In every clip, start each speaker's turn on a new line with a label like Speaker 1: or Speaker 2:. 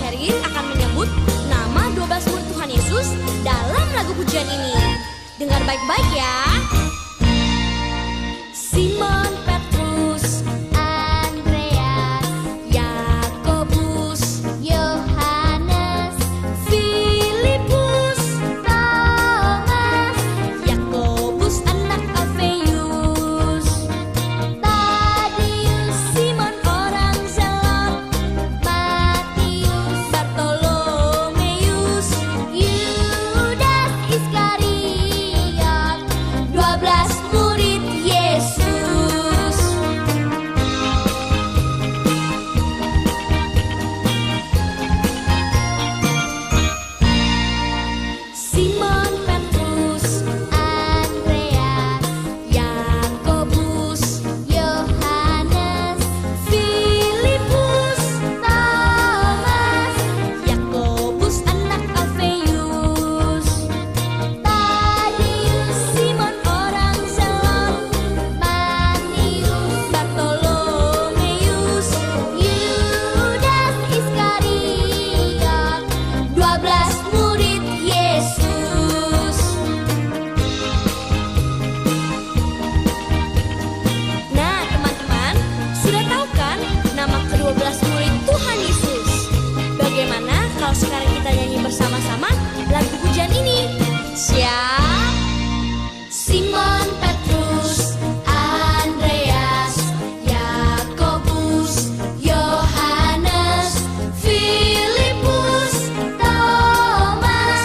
Speaker 1: Sheryl akan menyebut nama 12 murid Tuhan Yesus dalam lagu pujian ini. Dengar baik-baik ya. Simon Petrus, Andreas, Yakobus, Yohanes, Filipus, Thomas, Yakobus anak Alfeus, Tadius, Simon orang Zelot, Matius, Bartolomeus, Yudas Iskariot, 12 murid Yesus. Simon Petrus, Andreas, Yakobus, Yohanes, Filipus, Thomas, Yakobus anak Alfeus, Tadius, Simon orang Zelot, Matius, Bartolomeus, Yudas Iskariot, 12 murid Yesus. Nah, teman-teman, sudah tahu kan nama ke-12 murid Tuhan Yesus? Bagaimana kalau sekarang kita nyanyi bersama-sama lagu pujian ini? Siap? Simon Petrus, Andreas, Yakobus, Yohanes, Filipus, Thomas,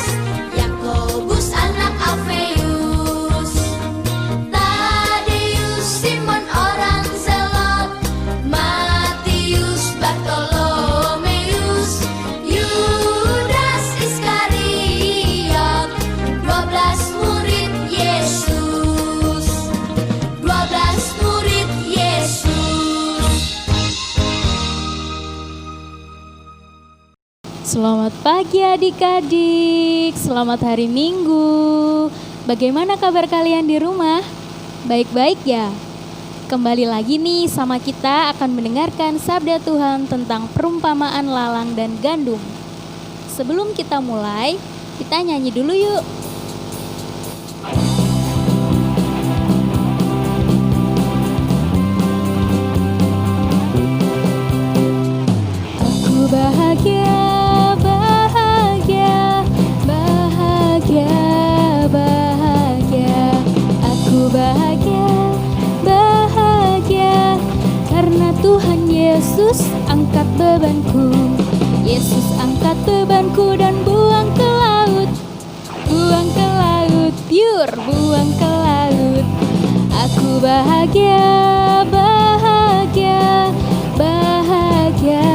Speaker 1: Yakobus anak Alfeus, Tadius, Simon orang Zelot, Matius, Bartolomeus, Yudas Iskariot, 12 murid Yesus, 12 murid Yesus.
Speaker 2: Selamat pagi adik-adik, selamat hari Minggu. Bagaimana kabar kalian di rumah? Baik-baik ya? Kembali lagi nih sama kita akan mendengarkan sabda Tuhan tentang perumpamaan lalang dan gandum. Sebelum kita mulai, kita nyanyi dulu yuk. Aku bahagia, bahagia, bahagia, bahagia. Aku bahagia, bahagia, karena Tuhan Yesus angkat bebanku. Yesus angkat bebanku dan buang ke laut. Buang ke laut, pure, buang ke laut. Aku bahagia, bahagia, bahagia,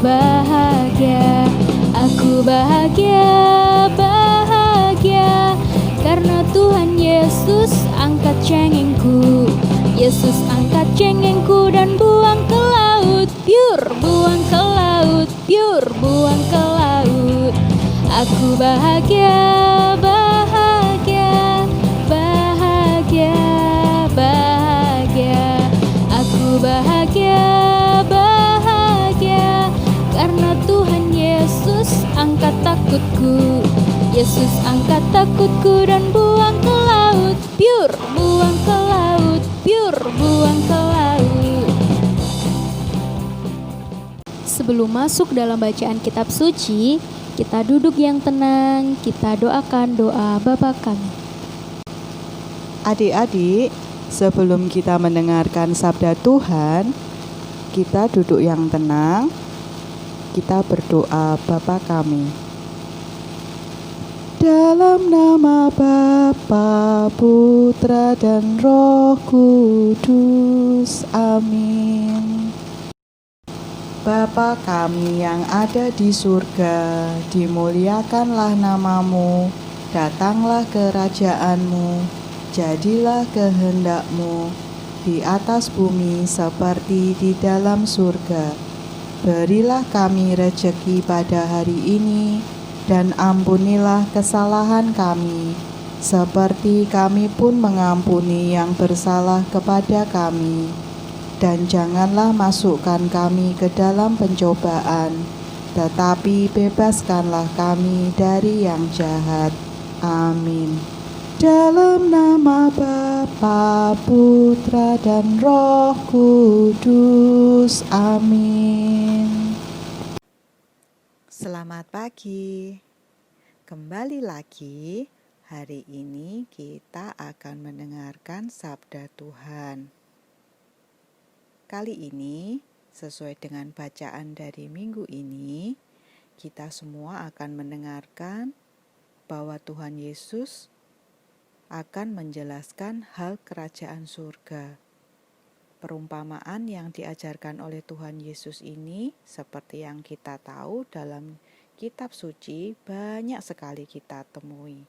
Speaker 2: bahagia. Aku bahagia, bahagia, karena Tuhan Yesus angkat cengengku. Yesus angkat cengengku dan buang ke laut, pure, buang ke laut, pure, buang ke laut. Aku bahagia, bahagia, bahagia, bahagia. Aku bahagia, bahagia, karena Tuhan Yesus angkat takutku. Yesus angkat takutku dan buang ke laut, pure, buang ke laut, pure, buang ke laut. Sebelum masuk dalam bacaan kitab suci, kita duduk yang tenang, kita doakan doa Bapa kami.
Speaker 3: Adik-adik, sebelum kita mendengarkan sabda Tuhan, kita duduk yang tenang, kita berdoa Bapa kami. Dalam nama Bapa, Putra dan Roh Kudus. Amin. Bapa kami yang ada di surga, dimuliakanlah namamu, datanglah kerajaanmu, jadilah kehendak-mu di atas bumi seperti di dalam surga. Berilah kami rejeki pada hari ini, dan ampunilah kesalahan kami, seperti kami pun mengampuni yang bersalah kepada kami. Dan janganlah masukkan kami ke dalam pencobaan, tetapi bebaskanlah kami dari yang jahat. Amin. Dalam nama Bapa, Putra, dan Roh Kudus. Amin. Selamat pagi. Kembali lagi, hari ini kita akan mendengarkan sabda Tuhan. Kali ini, sesuai dengan bacaan dari minggu ini, kita semua akan mendengarkan bahwa Tuhan Yesus akan menjelaskan hal kerajaan surga. Perumpamaan yang diajarkan oleh Tuhan Yesus ini, seperti yang kita tahu dalam kitab suci, banyak sekali kita temui.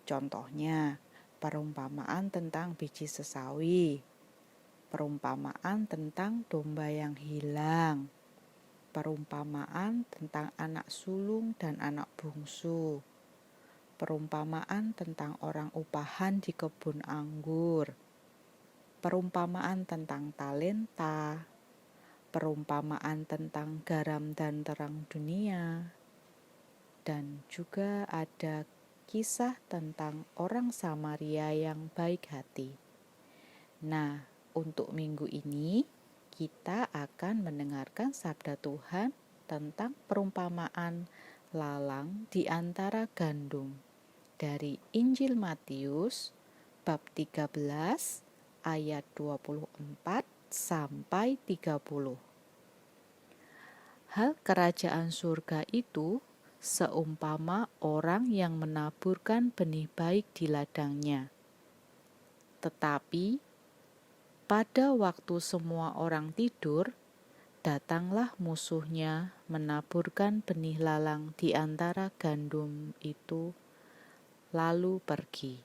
Speaker 3: Contohnya, perumpamaan tentang biji sesawi, perumpamaan tentang domba yang hilang, perumpamaan tentang anak sulung dan anak bungsu, perumpamaan tentang orang upahan di kebun anggur, perumpamaan tentang talenta, perumpamaan tentang garam dan terang dunia, dan juga ada kisah tentang orang Samaria yang baik hati. Nah, untuk minggu ini kita akan mendengarkan sabda Tuhan tentang perumpamaan lalang di antara gandum dari Injil Matius bab 13 ayat 24 sampai 30. Hal kerajaan surga itu seumpama orang yang menaburkan benih baik di ladangnya. Tetapi pada waktu semua orang tidur, datanglah musuhnya menaburkan benih lalang di antara gandum itu, lalu pergi.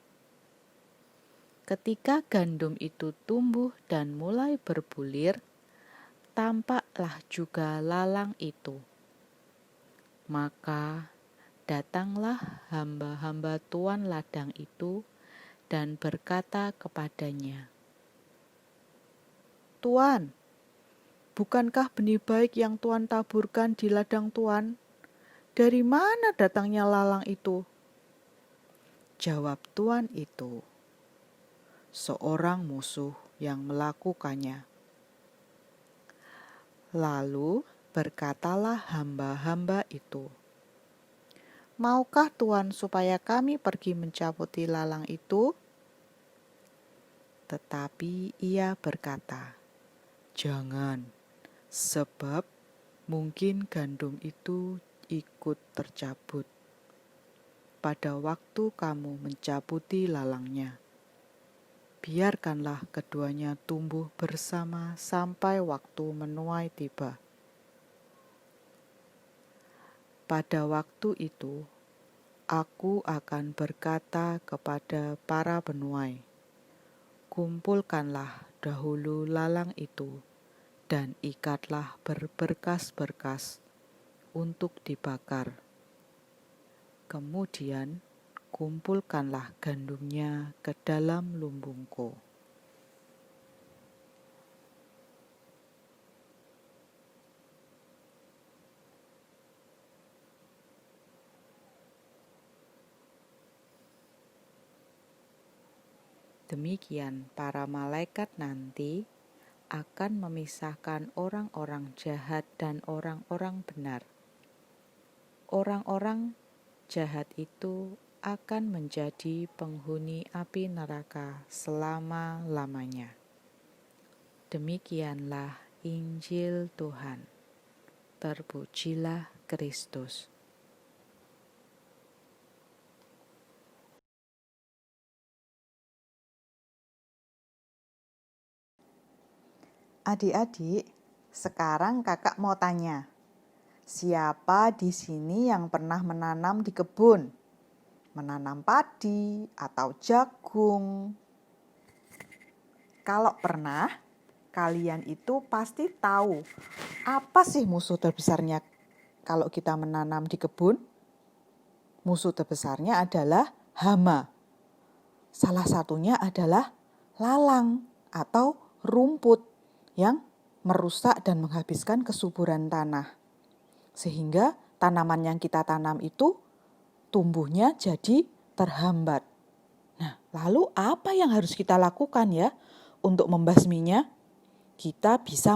Speaker 3: Ketika gandum itu tumbuh dan mulai berbulir, tampaklah juga lalang itu. Maka datanglah hamba-hamba tuan ladang itu dan berkata kepadanya, "Tuan, bukankah benih baik yang Tuan taburkan di ladang Tuan? Dari mana datangnya lalang itu?" Jawab tuan itu, "Seorang musuh yang melakukannya." Lalu berkatalah hamba-hamba itu, "Maukah Tuan supaya kami pergi mencabuti lalang itu?" Tetapi ia berkata, "Jangan, sebab mungkin gandum itu ikut tercabut pada waktu kamu mencabuti lalangnya. Biarkanlah keduanya tumbuh bersama sampai waktu menuai tiba. Pada waktu itu, aku akan berkata kepada para penuai, kumpulkanlah dahulu lalang itu dan ikatlah berberkas-berkas untuk dibakar. Kemudian kumpulkanlah gandumnya ke dalam lumbungku." Demikian para malaikat nanti akan memisahkan orang-orang jahat dan orang-orang benar. Orang-orang jahat itu akan menjadi penghuni api neraka selama-lamanya. Demikianlah Injil Tuhan. Terpujilah Kristus. Adik-adik, sekarang kakak mau tanya, siapa di sini yang pernah menanam di kebun? Menanam padi atau jagung? Kalau pernah, kalian itu pasti tahu apa sih musuh terbesarnya kalau kita menanam di kebun? Musuh terbesarnya adalah hama. Salah satunya adalah lalang atau rumput yang merusak dan menghabiskan kesuburan tanah. Sehingga tanaman yang kita tanam itu tumbuhnya jadi terhambat. Nah, lalu apa yang harus kita lakukan ya untuk membasminya? Kita bisa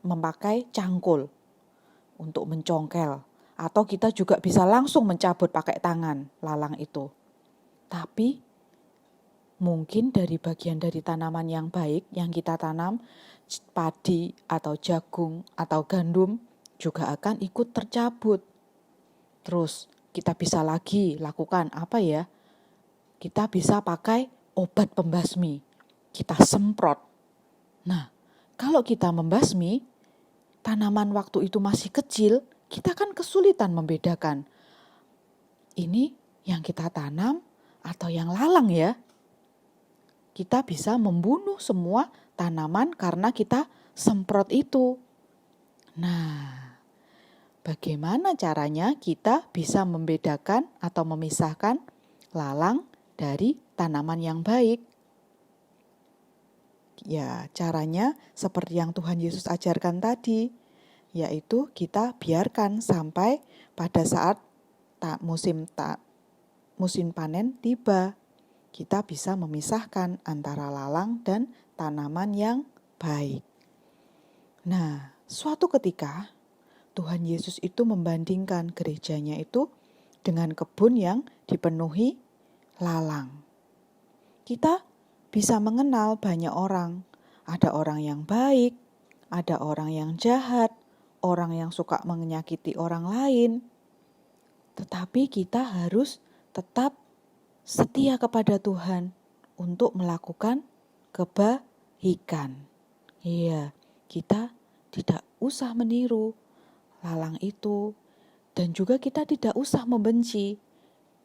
Speaker 3: memakai cangkul untuk mencongkel. Atau kita juga bisa langsung mencabut pakai tangan lalang itu. Tapi mungkin dari bagian dari tanaman yang baik yang kita tanam, padi atau jagung atau gandum juga akan ikut tercabut. Terus kita bisa lagi lakukan apa ya? Kita bisa pakai obat pembasmi. Kita semprot. Nah, kalau kita membasmi, tanaman waktu itu masih kecil, kita kan kesulitan membedakan. Ini yang kita tanam atau yang lalang ya. Kita bisa membunuh semua tanaman karena kita semprot itu. Nah, bagaimana caranya kita bisa membedakan atau memisahkan lalang dari tanaman yang baik? Ya, caranya seperti yang Tuhan Yesus ajarkan tadi, yaitu kita biarkan sampai pada saat musim panen tiba. Kita bisa memisahkan antara lalang dan tanaman yang baik. Nah, suatu ketika Tuhan Yesus itu membandingkan gerejanya itu dengan kebun yang dipenuhi lalang. Kita bisa mengenal banyak orang. Ada orang yang baik, ada orang yang jahat, orang yang suka menyakiti orang lain. Tetapi kita harus tetap setia kepada Tuhan untuk melakukan kebaikan. Iya, kita tidak usah meniru lalang itu, dan juga kita tidak usah membenci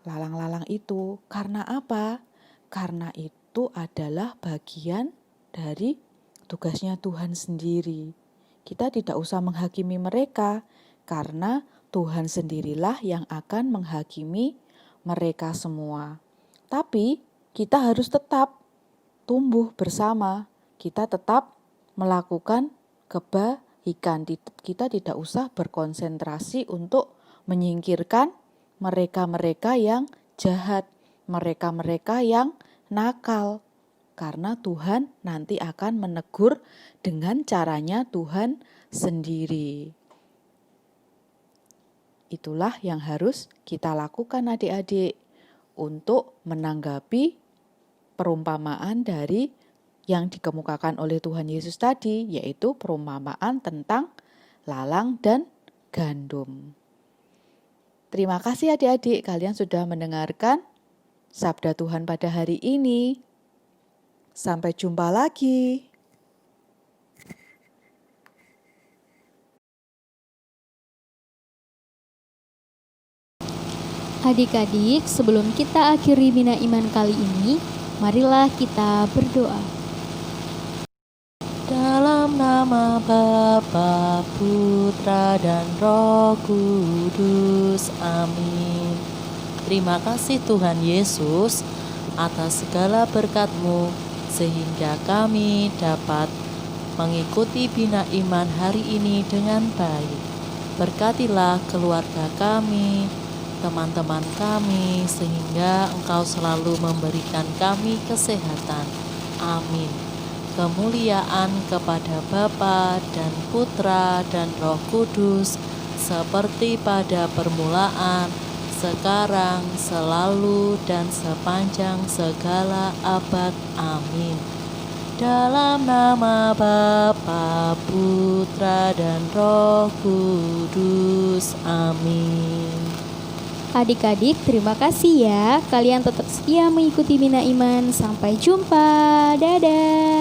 Speaker 3: lalang-lalang itu. Karena apa? Karena itu adalah bagian dari tugasnya Tuhan sendiri. Kita tidak usah menghakimi mereka, karena Tuhan sendirilah yang akan menghakimi mereka semua. Tapi kita harus tetap tumbuh bersama. Kita tetap melakukan kebaikan. Kita tidak usah berkonsentrasi untuk menyingkirkan mereka-mereka yang jahat, mereka-mereka yang nakal. Karena Tuhan nanti akan menegur dengan caranya Tuhan sendiri. Itulah yang harus kita lakukan adik-adik untuk menanggapi perumpamaan dari yang dikemukakan oleh Tuhan Yesus tadi, yaitu perumpamaan tentang lalang dan gandum. Terima kasih adik-adik, kalian sudah mendengarkan sabda Tuhan pada hari ini. Sampai jumpa lagi.
Speaker 2: Adik-adik, sebelum kita akhiri Bina Iman kali ini, marilah kita berdoa.
Speaker 4: Dalam nama Bapa, Putra, dan Roh Kudus. Amin. Terima kasih Tuhan Yesus atas segala berkat-Mu, sehingga kami dapat mengikuti Bina Iman hari ini dengan baik. Berkatilah keluarga kami, teman-teman kami, sehingga Engkau selalu memberikan kami kesehatan. Amin. Kemuliaan kepada Bapa dan Putra dan Roh Kudus, seperti pada permulaan, sekarang, selalu, dan sepanjang segala abad. Amin. Dalam nama Bapa, Putra, dan Roh Kudus. Amin.
Speaker 2: Adik-adik, terima kasih ya. Kalian tetap setia mengikuti Bina Iman. Sampai jumpa. Dadah.